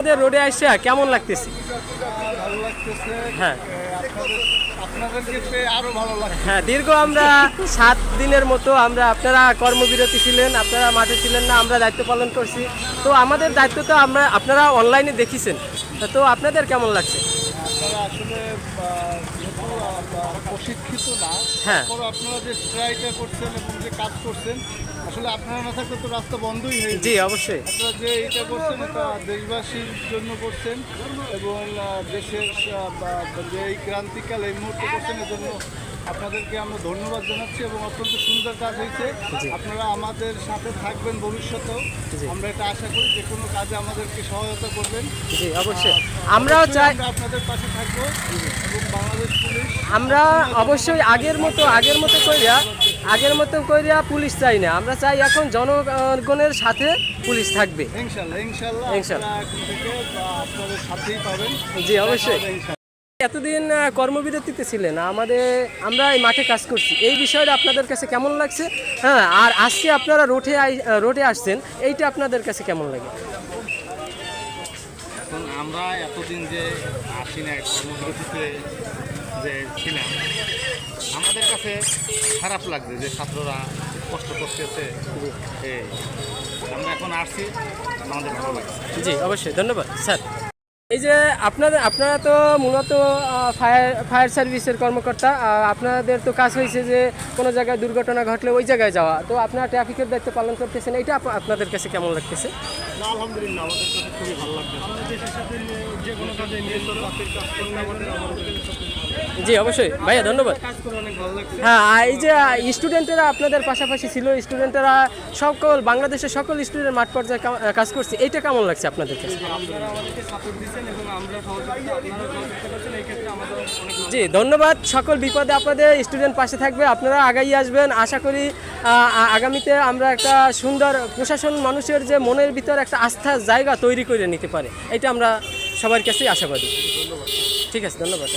আমাদের রোডে আসছে কেমন লাগতেছে? ভালো লাগতেছে। হ্যাঁ আপনাদেরকে পেয়ে আরো ভালো লাগছে। হ্যাঁ, দীর্ঘ আমরা 7 দিনের মতো আপনারা কর্মবিরতি ছিলেন, আপনারা মাঠে ছিলেন না, আমরা দায়িত্ব পালন করছি। তো আমাদের দায়িত্ব তো আপনারা অনলাইনে দেখেছেন, তো আপনাদের কেমন লাগছে? আপনারা আসলে যেহেতু প্রশিক্ষিত না, হ্যাঁ। তারপর আপনারা যে ট্রাইটা করছেন এবং যে কাজ করছেন, আসলে আপনারা না থাকলে তো রাস্তা বন্ধই হয়ে জি যায়। অবশ্যই। আপনারা যে এটা করছেন এটা দেশবাসীর জন্য করছেন এবং দেশের যে এই ক্রান্তিকাল এই মুহূর্তে করছেন এজন্য আপনাদেরকে আমরা ধন্যবাদ জানাচ্ছি এবং অত্যন্ত সুন্দর কাজ হয়েছে। আপনারা আমাদের সাথে থাকবেন ভবিষ্যতেও, আমরা এটা আশা করি। যে কোনো কাজে আমাদেরকে সহায়তা করবেন। জি অবশ্যই। আমরাও চাই আমরা আপনাদের পাশে থাকবো এবং বাংলাদেশ পুলিশ আমরা অবশ্যই আগের মতো কইরা পুলিশ চাই না, আমরা চাই এখন জনগণের সাথে পুলিশ থাকবে। ইনশাল্লাহ ইনশাল্লাহ। আপনারা এখন থেকে আপনাদের সাথেই পাবেন। জি অবশ্যই। ইনশাল্লাহ। এতদিন কর্মবিরতিতে ছিলেন, আমরা এই মাঠে কাজ করছি, এই বিষয়টা আপনাদের কাছে কেমন লাগছে? হ্যাঁ, আর আজকে আপনারা রোডে আসছেন, এইটা আপনাদের কাছে কেমন লাগে? এখন আমরা এতদিন যে আসি না কর্মবিরতিতে যে ছিলাম, আমাদের কাছে খারাপ লাগছে যে ছাত্ররা কষ্ট করতেছে। এই আমরা এখন আসছি, আমাদের ভালো লাগছে। জি অবশ্যই, ধন্যবাদ স্যার। এই যে আপনারা তো মূলত ফায়ার সার্ভিসের কর্মকর্তা, আপনাদের তো কাজ হয়েছে যে কোনো জায়গায় দুর্ঘটনা ঘটলে ওই জায়গায় যাওয়া, তো আপনারা ট্রাফিকের দায়িত্ব পালন করতেছেন, এইটা আপনাদের কাছে কেমন লাগতেছে? আলহামদুলিল্লাহ, আমাদের কাছে খুবই ভালো লাগছে। আমাদের দেশের সাথে যে কোনো কাজে নিয়ন্ত্রণ রাখতে কাজ করলে আমাদের জি অবশ্যই ভাইয়া, ধন্যবাদ। কাজ করে অনেক ভালো লাগছে। হ্যাঁ, এই যে স্টুডেন্টেরা আপনাদের পাশাপাশি ছিল, স্টুডেন্টেরা বাংলাদেশের সকল স্টুডেন্ট মাঠ পর্যায়ে কাজ করছে, এইটা কেমন লাগছে আপনাদের কাছে? আপনারা আমাদেরকে সাপোর্ট দিচ্ছেন এবং আমরা সহযোগিতা আপনারা সহযোগিতা করছেন, এই ক্ষেত্রে আমাদের অনেক জি ধন্যবাদ। সকল বিপদে আপদে স্টুডেন্ট পাশে থাকবে, আপনারা আগাই আসবেন। আশা করি আগামীতে আমরা একটা সুন্দর প্রশাসন মানুষের যে মনের ভিতর একটা আস্থার জায়গা তৈরি করে নিতে পারে, এটা আমরা সবার কাছেই আশাবাদী। ঠিক আছে, ধন্যবাদ।